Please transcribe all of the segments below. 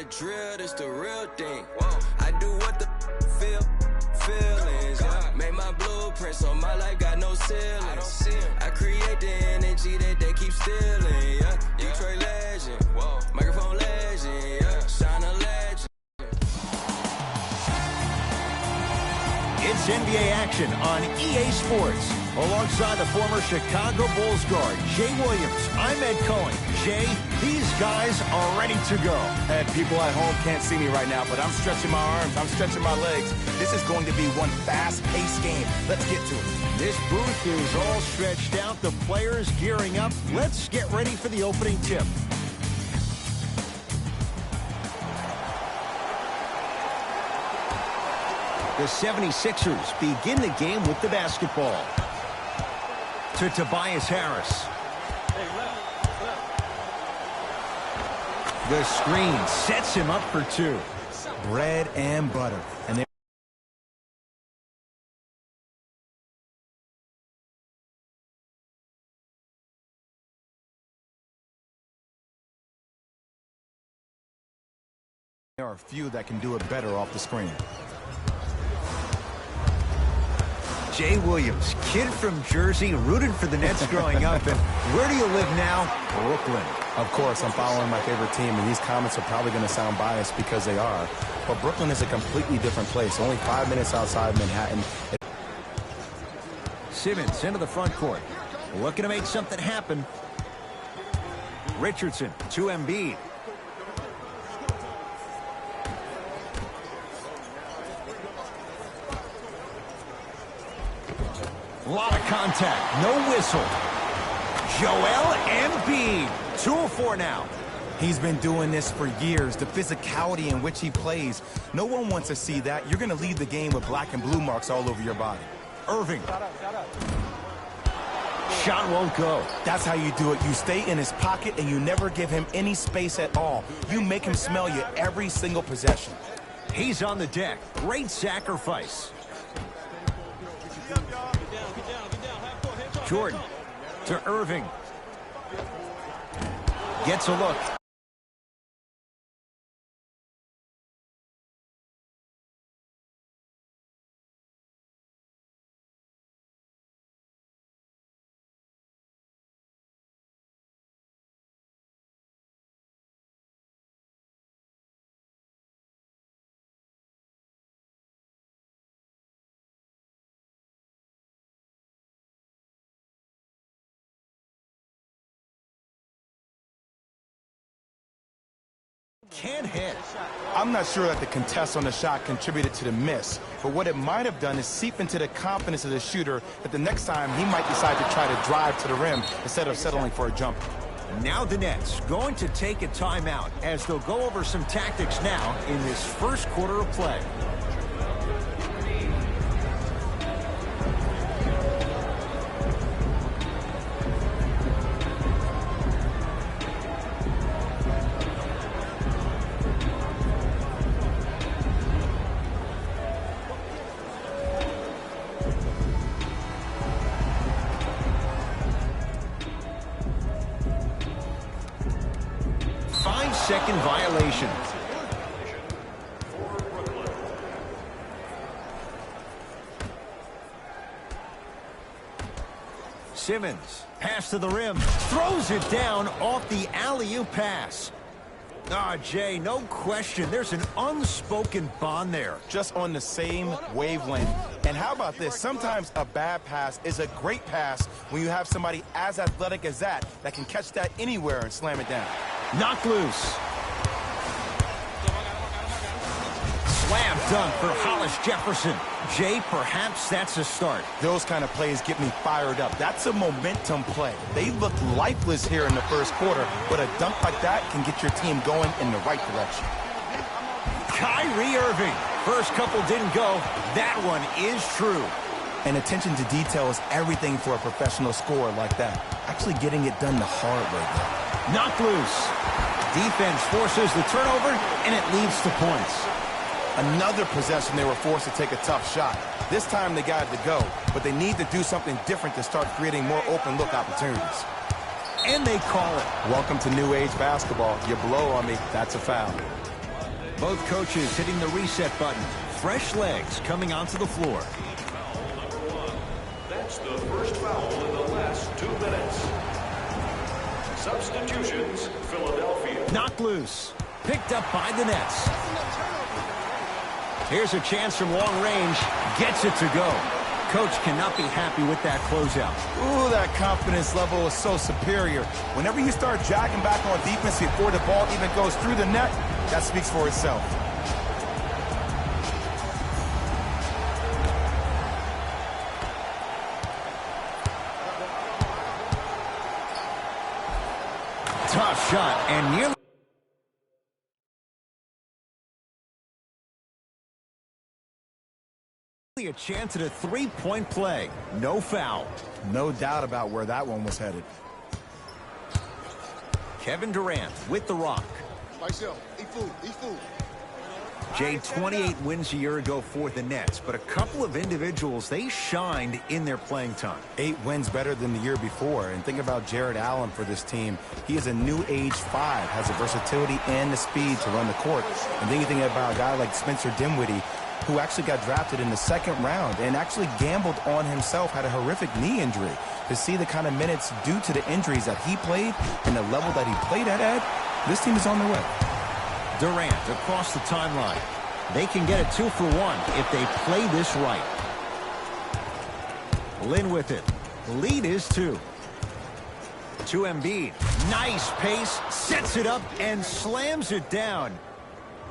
drill, this the real thing. I do what the feelings. Make my blueprints so my life got no ceilings. I create the energy that they keep stealing. Detroit legend, microphone legend, shine a legend. It's NBA action on EA Sports. Alongside the former Chicago Bulls guard, Jay Williams, I'm Ed Cohen. Jay, these guys are ready to go. And people at home can't see me right now, but I'm stretching my arms, I'm stretching my legs. This is going to be one fast-paced game. Let's get to it. This booth is all stretched out. The players gearing up. Let's get ready for the opening tip. The 76ers begin the game with the basketball. To Tobias Harris. The screen sets him up for two. Bread and butter. And they There are a few that can do it better off the screen. Jay Williams, kid from Jersey, rooted for the Nets growing up. And where do you live now? Brooklyn. Of course, I'm following my favorite team, and these comments are probably going to sound biased because they are. But Brooklyn is a completely different place, only 5 minutes outside Manhattan. Simmons into the front court. Looking to make something happen. Richardson to Embiid. A lot of contact, no whistle. Joel Embiid, 2 of 4 now. He's been doing this for years. The physicality in which he plays, no one wants to see that. You're going to leave the game with black and blue marks all over your body. Irving. Shot won't go. That's how you do it. You stay in his pocket and you never give him any space at all. You make him smell you every single possession. He's on the deck. Great sacrifice. Jordan to Irving. Gets a look. Can't hit. I'm not sure that the contest on the shot contributed to the miss, but what it might have done is seep into the confidence of the shooter that the next time he might decide to try to drive to the rim instead of settling for a jumper. Now the Nets going to take a timeout as they'll go over some tactics now in this first quarter of play. Second violation. Simmons, pass to the rim, throws it down off the alley-oop pass. Jay, no question, there's an unspoken bond there. Just on the same wavelength. And how about this? Sometimes a bad pass is a great pass when you have somebody as athletic as that can catch that anywhere and slam it down. Knocked loose. Slam dunk for Hollis Jefferson. Jay, perhaps that's a start. Those kind of plays get me fired up. That's a momentum play. They look lifeless here in the first quarter, but a dunk like that can get your team going in the right direction. Kyrie Irving. First couple didn't go. That one is true. And attention to detail is everything for a professional scorer like that. Actually getting it done the hard way, though. Knocked loose. Defense forces the turnover, and it leads to points. Another possession they were forced to take a tough shot. This time they got it to go, but they need to do something different to start creating more open look opportunities. And they call it. Welcome to new age basketball. You blow on me, that's a foul. Both coaches hitting the reset button. Fresh legs coming onto the floor. That's the first foul in the last 2 minutes. Substitutions, Philadelphia. Knocked loose. Picked up by the Nets. Here's a chance from long range. Gets it to go. Coach cannot be happy with that closeout. Ooh, that confidence level is so superior. Whenever you start jogging back on defense before the ball even goes through the net, that speaks for itself. Tough shot and nearly a chance at a three-point play. No foul. No doubt about where that one was headed. Kevin Durant with the rock. Jay, 28 wins a year ago for the Nets, but a couple of individuals, they shined in their playing time. 8 wins better than the year before. And think about Jared Allen for this team. He is a new age 5, has the versatility and the speed to run the court. And then you think about a guy like Spencer Dinwiddie, who actually got drafted in the 2nd round and actually gambled on himself, had a horrific knee injury. To see the kind of minutes due to the injuries that he played and the level that he played at, Ed, this team is on their way. Durant across the timeline. They can get a 2 for 1 if they play this right. Lin with it. Lead is 2. To Embiid. Nice pace. Sets it up and slams it down.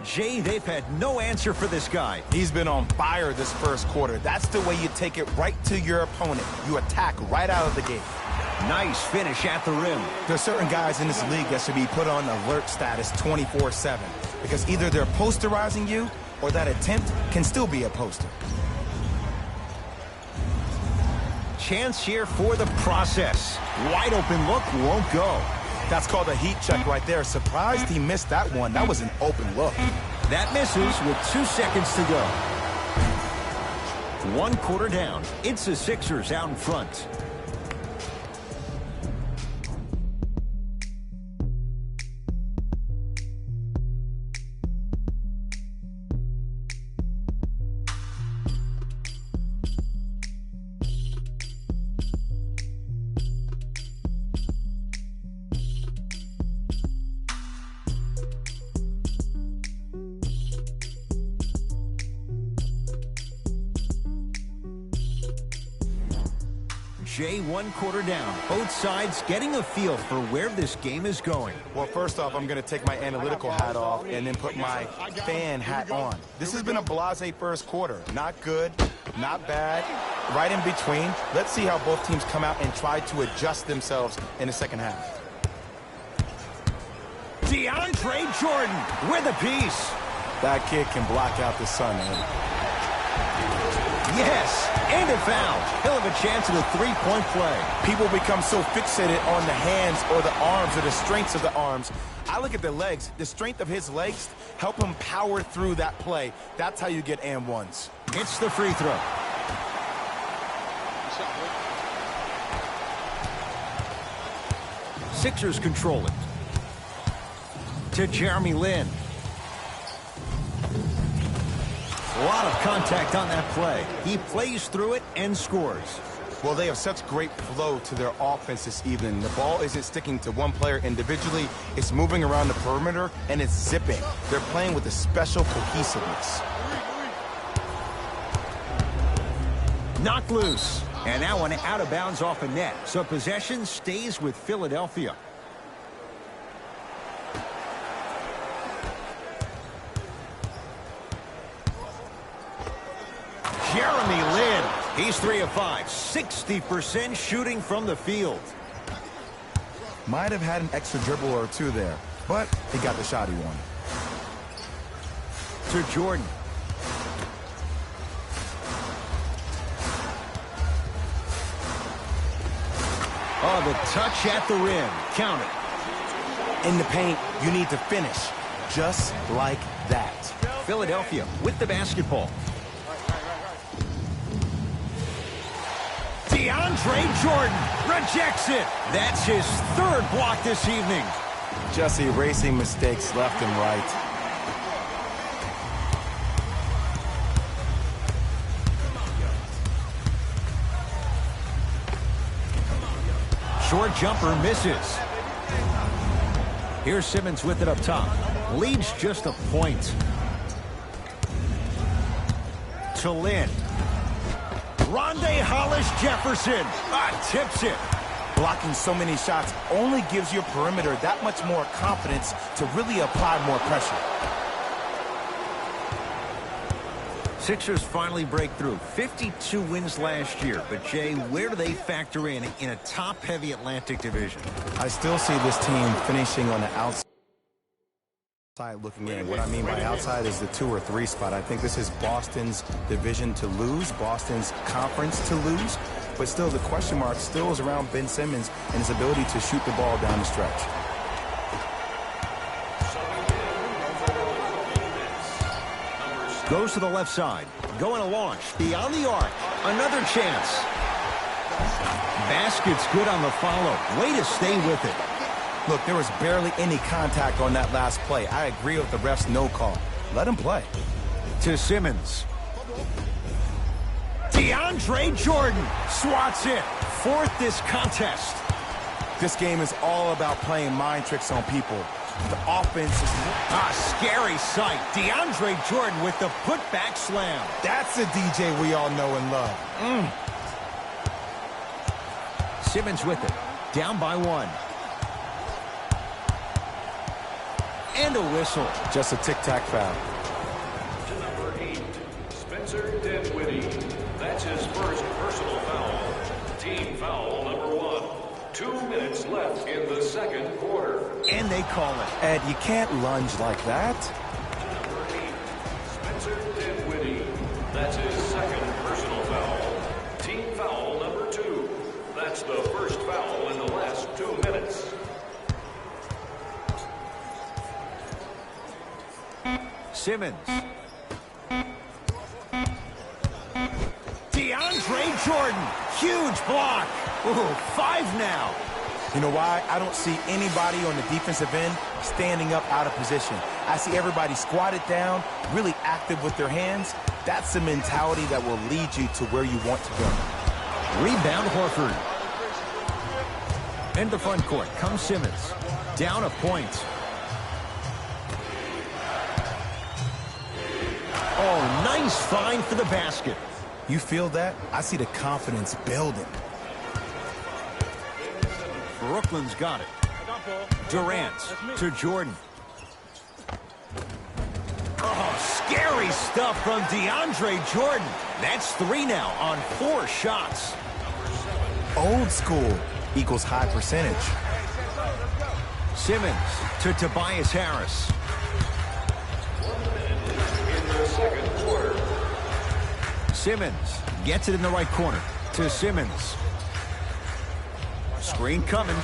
Jay, they've had no answer for this guy. He's been on fire this first quarter. That's the way you take it right to your opponent. You attack right out of the gate. Nice finish at the rim. There's certain guys in this league that should be put on alert status 24/7 because either they're posterizing you or that attempt can still be a poster. Chance here for the process. Wide open look, won't go. That's called a heat check right there. Surprised he missed that one. That was an open look. That misses with 2 seconds to go. 1 quarter down. It's the Sixers out in front. Jay, 1 quarter down. Both sides getting a feel for where this game is going. Well, first off, I'm going to take my analytical hat off and then put my fan hat on. This has been a blasé first quarter. Not good, not bad, right in between. Let's see how both teams come out and try to adjust themselves in the second half. DeAndre Jordan with a piece. That kid can block out the sun, man. Yes, and a foul. He'll have a chance at a three-point play. People become so fixated on the hands or the arms or the strengths of the arms. I look at the legs. The strength of his legs help him power through that play. That's how you get and ones. It's the free throw. Sixers control it. To Jeremy Lin. A lot of contact on that play. He plays through it and scores. Well, they have such great flow to their offense this evening. The ball isn't sticking to one player individually. It's moving around the perimeter, and it's zipping. They're playing with a special cohesiveness. Knocked loose. And that one out of bounds off a net. So possession stays with Philadelphia. Jeremy Lin. He's 3 of 5. 60% shooting from the field. Might have had an extra dribble or two there, but he got the shot he wanted. To Jordan. Oh, the touch at the rim. Count it. In the paint, you need to finish just like that. Philadelphia with the basketball. DeAndre Jordan rejects it. That's his 3rd block this evening. Just erasing mistakes left and right. Short jumper misses. Here's Simmons with it up top. Leads just a point. To Lynn. Rondé Hollis-Jefferson. Tips it. Blocking so many shots only gives your perimeter that much more confidence to really apply more pressure. Sixers finally break through. 52 wins last year. But, Jay, where do they factor in a top-heavy Atlantic division? I still see this team finishing on the outside looking in. What I mean by outside is the 2 or 3 spot. I think this is Boston's division to lose, Boston's conference to lose. But still, the question mark still is around Ben Simmons and his ability to shoot the ball down the stretch. Goes to the left side. Going to launch. Beyond the arc. Another chance. Basket's good on the follow. Way to stay with it. Look, there was barely any contact on that last play. I agree with the ref's no call. Let him play. To Simmons. DeAndre Jordan swats it. Fourth this contest. This game is all about playing mind tricks on people. The offense is a scary sight. DeAndre Jordan with the putback slam. That's the DJ we all know and love. Simmons with it. Down by 1. And a whistle. Just a tic-tac foul. To number 8, Spencer Dinwiddie. That's his first personal foul. Team foul number 1. 2 minutes left in the second quarter. And they call it. Ed, you can't lunge like that. To number 8, Spencer Dinwiddie. That's his second personal foul. Team foul number 2. That's the first foul in the last 2 minutes. Simmons. DeAndre Jordan. Huge block. Ooh, 5 now. You know why? I don't see anybody on the defensive end standing up out of position. I see everybody squatted down, really active with their hands. That's the mentality that will lead you to where you want to go. Rebound Horford. In the front court comes Simmons. Down a point. Oh, nice find for the basket. You feel that? I see the confidence building. Brooklyn's got it. Durant to Jordan. Oh, scary stuff from DeAndre Jordan. That's 3 now on 4 shots. Old school equals high percentage. Simmons to Tobias Harris. Second quarter. Simmons gets it in the right corner to Simmons. Screen coming.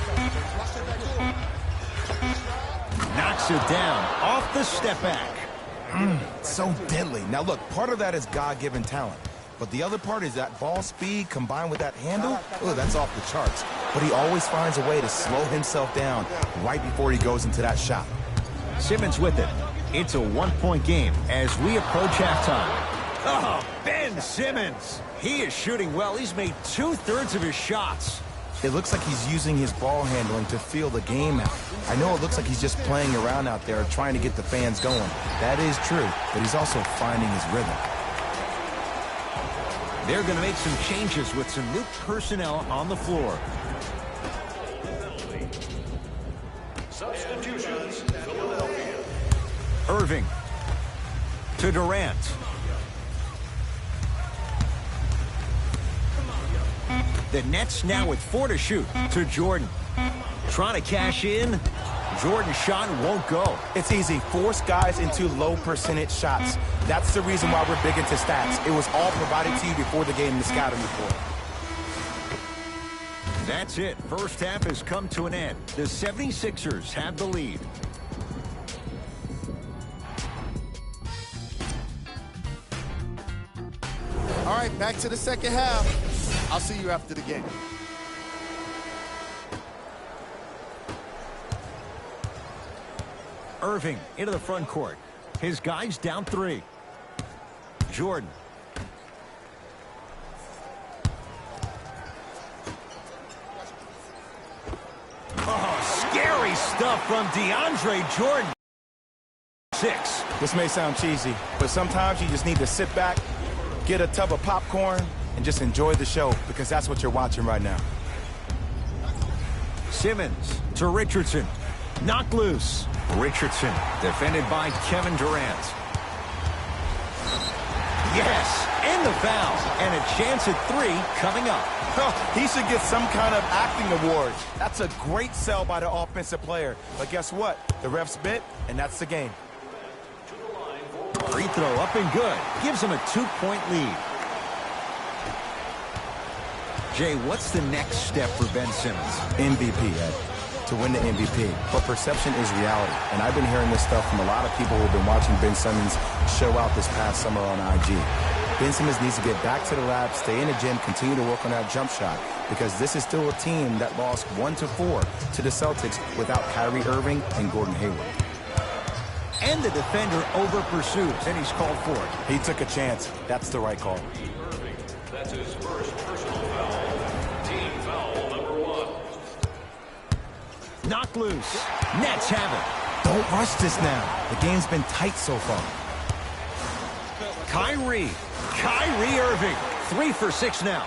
Knocks it down off the step back. So deadly. Now look, part of that is God-given talent. But the other part is that ball speed combined with that handle. Oh, that's off the charts. But he always finds a way to slow himself down right before he goes into that shot. Simmons with it. It's a 1-point game as we approach halftime. Oh, Ben Simmons. He is shooting well. He's made 2/3 of his shots. It looks like he's using his ball handling to feel the game out. I know it looks like he's just playing around out there trying to get the fans going. That is true, but he's also finding his rhythm. They're going to make some changes with some new personnel on the floor. Substitutions, Philadelphia. Irving to Durant. The Nets now with 4 to shoot to Jordan. Trying to cash in. Jordan's shot won't go. It's easy. Force guys into low percentage shots. That's the reason why we're big into stats. It was all provided to you before the game in the scouting report. That's it. First half has come to an end. The 76ers have the lead. All right, back to the second half. I'll see you after the game. Irving into the front court. His guys down 3. Jordan. stuff from DeAndre Jordan. 6. This may sound cheesy, but sometimes you just need to sit back, get a tub of popcorn, and just enjoy the show, because that's what you're watching right now. Simmons to Richardson. Knocked loose. Richardson defended by Kevin Durant. Yes, and the foul. And a chance at 3 coming up. He should get some kind of acting award. That's a great sell by the offensive player. But guess what? The refs bit, and that's the game. Free throw up and good. Gives him a 2-point lead. Jay, what's the next step for Ben Simmons? MVP, Ed. To win the MVP. But perception is reality. And I've been hearing this stuff from a lot of people who have been watching Ben Simmons show out this past summer on IG. Ben Simmons needs to get back to the lab, stay in the gym, continue to work on that jump shot, because this is still a team that lost 1-4 to the Celtics without Kyrie Irving and Gordon Hayward. And the defender over pursues, and he's called for it. He took a chance. That's the right call. Irving, that's his first personal foul. Team foul number 1. Knocked loose. Nets have it. Don't rush this now. The game's been tight so far. Kyrie Irving, 3 for 6 now.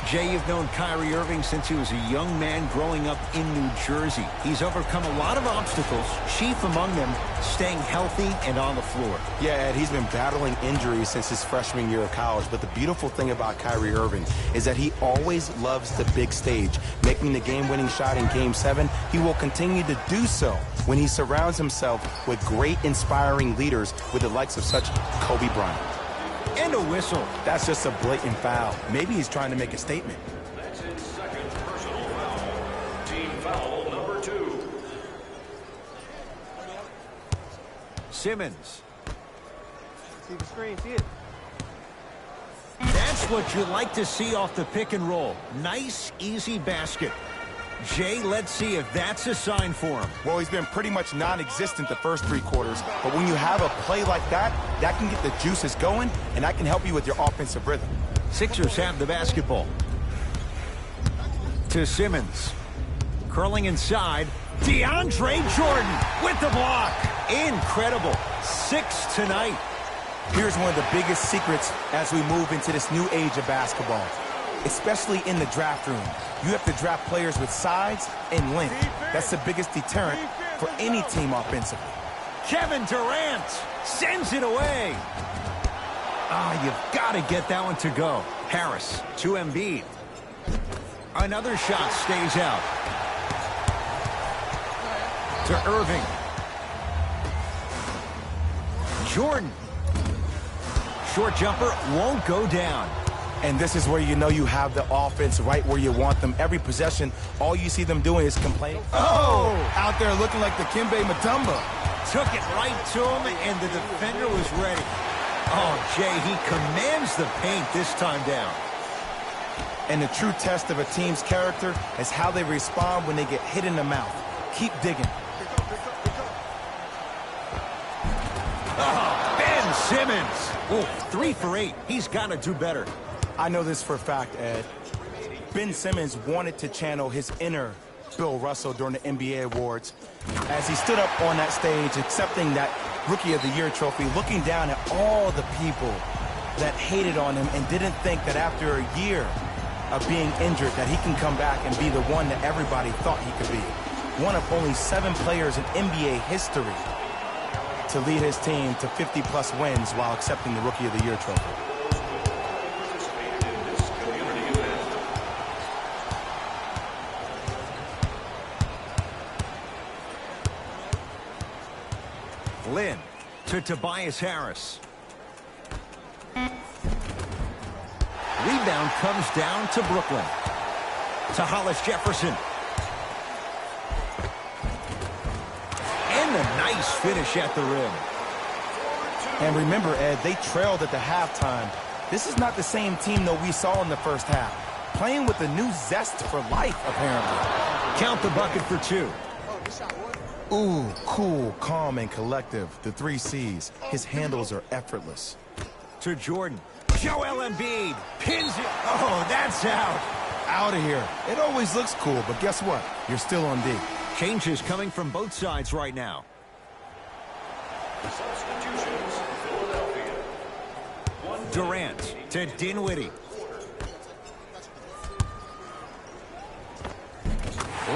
Jay, you've known Kyrie Irving since he was a young man growing up in New Jersey. He's overcome a lot of obstacles, chief among them staying healthy and on the floor. Yeah, Ed, he's been battling injuries since his freshman year of college, but the beautiful thing about Kyrie Irving is that he always loves the big stage. Making the game-winning shot in Game 7, he will continue to do so when he surrounds himself with great, inspiring leaders with the likes of such Kobe Bryant. And a whistle. That's just a blatant foul. Maybe he's trying to make a statement. That's his second personal foul. Team foul number 2. Simmons. See the screen, see it. That's what you like to see off the pick and roll. Nice, easy basket. Jay, let's see if that's a sign for him. Well, he's been pretty much non-existent the first 3 quarters, but when you have a play like that, that can get the juices going, and that can help you with your offensive rhythm. Sixers have the basketball. To Simmons. Curling inside. DeAndre Jordan with the block. Incredible. 6 tonight. Here's one of the biggest secrets as we move into this new age of basketball, especially in the draft room. You have to draft players with size and length. That's the biggest deterrent for any team offensively. Kevin Durant sends it away. You've got to get that one to go. Harris to Embiid. Another shot stays out. To Irving. Jordan. Short jumper won't go down. And this is where you know you have the offense right where you want them. Every possession, all you see them doing is complaining. Oh! Out there looking like the Kimbe Mutombo. Took it right to him, and the defender was ready. Oh, Jay, he commands the paint this time down. And the true test of a team's character is how they respond when they get hit in the mouth. Keep digging. Oh, Ben Simmons. Oh, 3 for 8. He's got to do better. I know this for a fact, Ed. Ben Simmons wanted to channel his inner Bill Russell during the NBA awards as he stood up on that stage accepting that Rookie of the Year trophy, looking down at all the people that hated on him and didn't think that after a year of being injured that he can come back and be the one that everybody thought he could be. One of only 7 players in NBA history to lead his team to 50-plus wins while accepting the Rookie of the Year trophy. Lynn to Tobias Harris. Rebound comes down to Brooklyn. To Hollis Jefferson. And a nice finish at the rim. And remember, Ed, they trailed at the halftime. This is not the same team that we saw in the first half. Playing with a new zest for life, apparently. Count the bucket for 2. Ooh, cool, calm, and collective. The 3 C's. His handles are effortless. To Jordan. Joel Embiid pins it. Oh, that's out. Out of here. It always looks cool, but guess what? You're still on D. Changes coming from both sides right now. Substitutions, Philadelphia. Durant to Dinwiddie.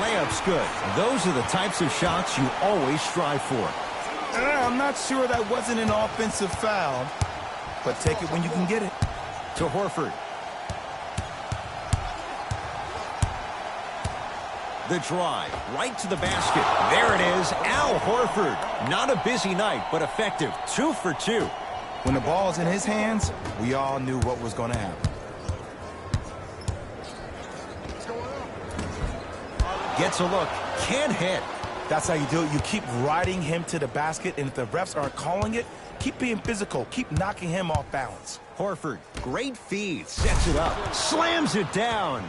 Layup's good. Those are the types of shots you always strive for. I'm not sure that wasn't an offensive foul, but take it when you can get it. To Horford. The drive, right to the basket. There it is, Al Horford. Not a busy night, but effective. 2 for 2. When the ball's in his hands, we all knew what was going to happen. Gets a look, can't hit. That's how you do it. You keep riding him to the basket, and if the refs aren't calling it, keep being physical. Keep knocking him off balance. Horford, great feed, sets it up, slams it down.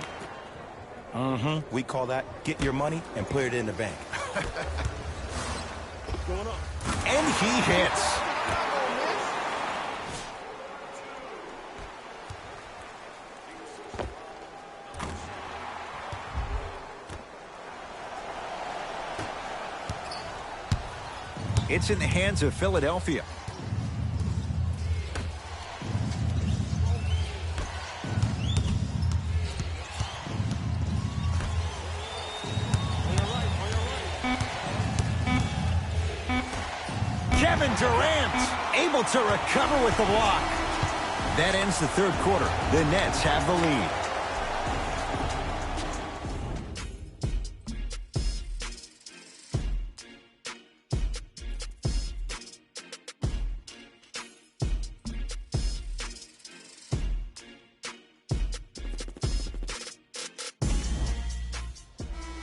We call that get your money and put it in the bank. And he hits. It's in the hands of Philadelphia. Kevin Durant able to recover with the block. That ends the third quarter. The Nets have the lead.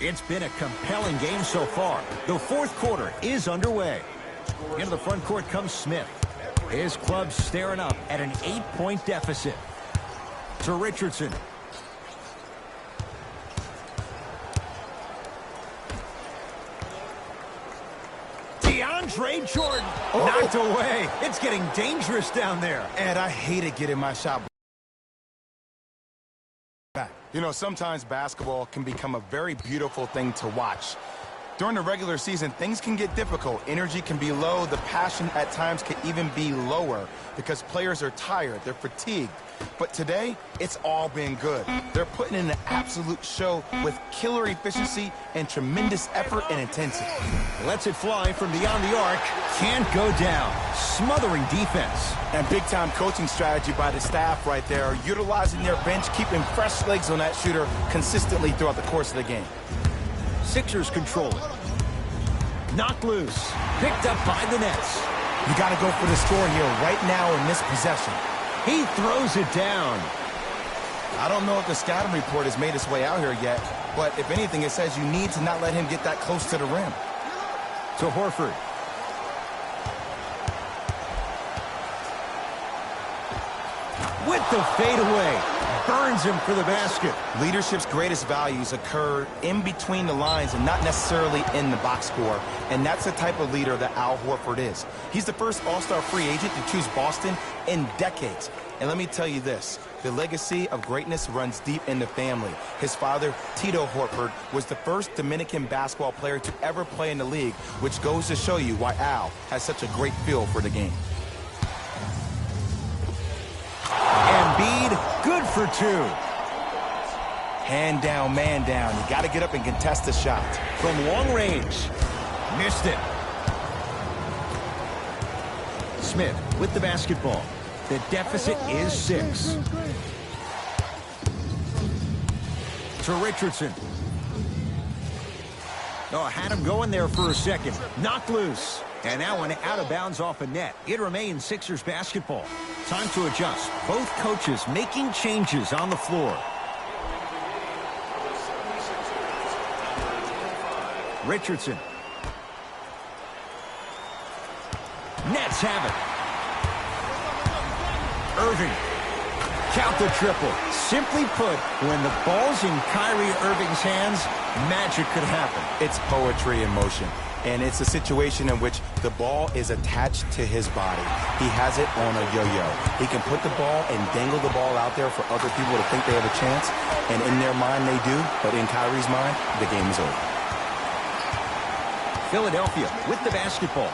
It's been a compelling game so far. The fourth quarter is underway. Into the front court comes Smith. His club staring up at an 8-point deficit. To Richardson. DeAndre Jordan knocked away. It's getting dangerous down there. And I hated getting my shot back. You know, sometimes basketball can become a very beautiful thing to watch. During the regular season, things can get difficult. Energy can be low. The passion at times can even be lower because players are tired. They're fatigued. But today, it's all been good. They're putting in an absolute show with killer efficiency and tremendous effort and intensity. Lets it fly from beyond the arc. Can't go down. Smothering defense. And big-time coaching strategy by the staff right there, utilizing their bench, keeping fresh legs on that shooter consistently throughout the course of the game. Sixers control it. Knocked loose. Picked up by the Nets. You got to go for the score here right now in this possession. He throws it down. I don't know if the scouting report has made its way out here yet, but if anything, it says you need to not let him get that close to the rim. To Horford. With the fadeaway. Burns him for the basket. Leadership's greatest values occur in between the lines and not necessarily in the box score. And that's the type of leader that Al Horford is. He's the first all-star free agent to choose Boston in decades. And let me tell you this, the legacy of greatness runs deep in the family. His father, Tito Horford, was the first Dominican basketball player to ever play in the league, which goes to show you why Al has such a great feel for the game. Embiid, good for 2. Hand down, man down. You got to get up and contest the shot. From long range. Missed it. Smith with the basketball. The deficit is 6. To Richardson. Oh, had him going there for a second. Knocked loose. And that one out of bounds off a net. It remains Sixers basketball. Time to adjust. Both coaches making changes on the floor. Richardson. Nets have it. Irving. Count the triple. Simply put, when the ball's in Kyrie Irving's hands, magic could happen. It's poetry in motion. And it's a situation in which the ball is attached to his body. He has it on a yo-yo. He can put the ball and dangle the ball out there for other people to think they have a chance. And in their mind, they do. But in Kyrie's mind, the game is over. Philadelphia with the basketball.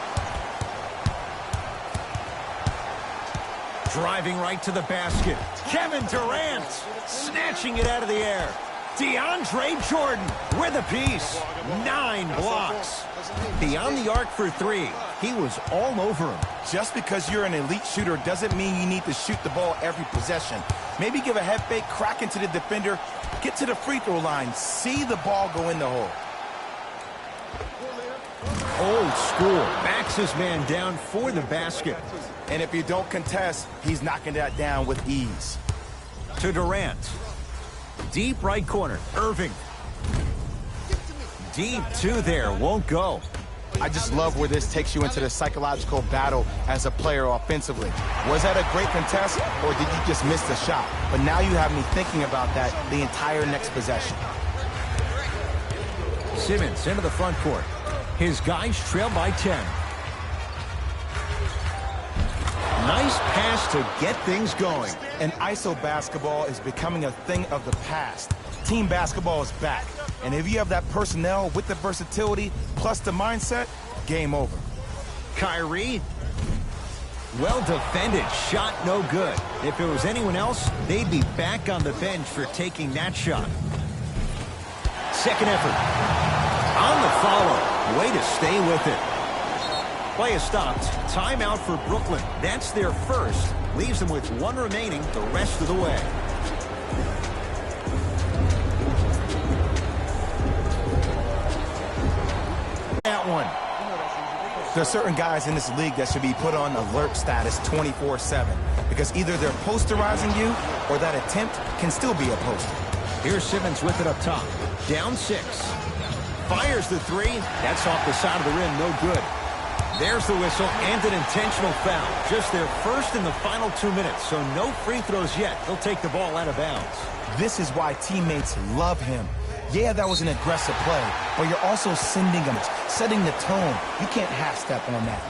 Driving right to the basket. Kevin Durant snatching it out of the air. DeAndre Jordan with a piece. 9 blocks. Beyond the arc for 3. He was all over him. Just because you're an elite shooter doesn't mean you need to shoot the ball every possession. Maybe give a head fake, crack into the defender, get to the free throw line, see the ball go in the hole. Old school. Backs his man down for the basket. And if you don't contest, he's knocking that down with ease. To Durant. Deep right corner. Irving. Deep 2 there. Won't go. I just love where this takes you into the psychological battle as a player offensively. Was that a great contest, or did you just miss the shot? But now you have me thinking about that the entire next possession. Simmons into the front court. His guys trail by 10. Nice pass to get things going. And ISO basketball is becoming a thing of the past. Team basketball is back. And if you have that personnel with the versatility plus the mindset, game over. Kyrie. Well defended. Shot no good. If it was anyone else, they'd be back on the bench for taking that shot. Second effort. On the follow. Way to stay with it. Play is stopped. Timeout for Brooklyn. That's their first. Leaves them with 1 remaining the rest of the way. That one. There are certain guys in this league that should be put on alert status 24/7 because either they're posterizing you or that attempt can still be a poster. Here's Simmons with it up top. Down 6. Fires the 3. That's off the side of the rim. No good. There's the whistle and an intentional foul. Just their first in the final 2 minutes, so no free throws yet. They'll take the ball out of bounds. This is why teammates love him. Yeah, that was an aggressive play, but you're also sending him, setting the tone. You can't half-step on that.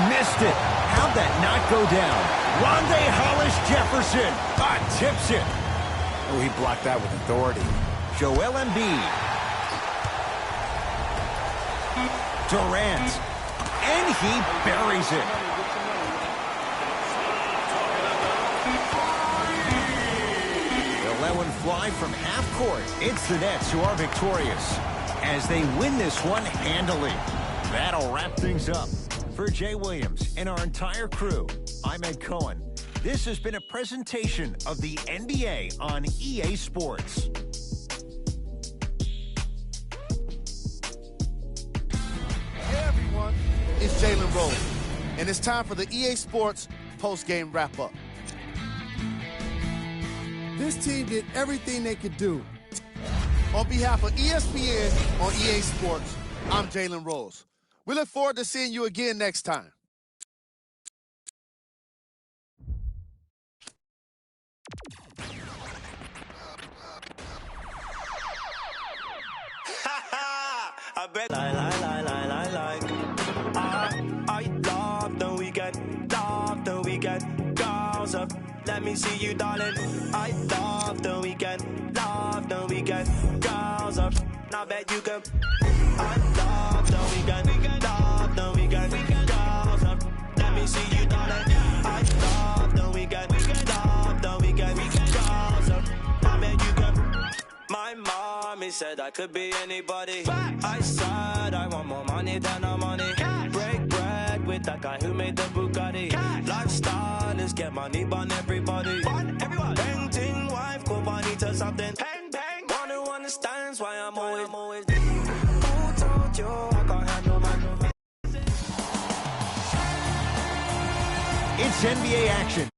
Missed it. How'd that not go down? Rondé Hollis-Jefferson. Tips it. Oh, he blocked that with authority. Joel Embiid. Durant. And he buries it. They'll let one fly from half court. It's the Nets who are victorious as they win this one handily. That'll wrap things up. For Jay Williams and our entire crew, I'm Ed Cohen. This has been a presentation of the NBA on EA Sports. Hey everyone, it's Jalen Rose, and it's time for the EA Sports post-game wrap-up. This team did everything they could do. On behalf of ESPN on EA Sports, I'm Jalen Rose. We look forward to seeing you again next time. I bet I love the weekend, girls up. Let me see you, darling. I love the weekend, girls up. Now bet you can. I love the weekend, girls up. Let me see you, darling. I love the weekend, girls up. Now bet you can. My mommy said I could be anybody. I said I want more money than no money. Break bread with that guy who made the Bugatti. Lifestyle is get money, burn everybody. Painting wife, go bunny to something. Bang, bang. One who understands why I'm always. Who told you I can't handle my... It's NBA action.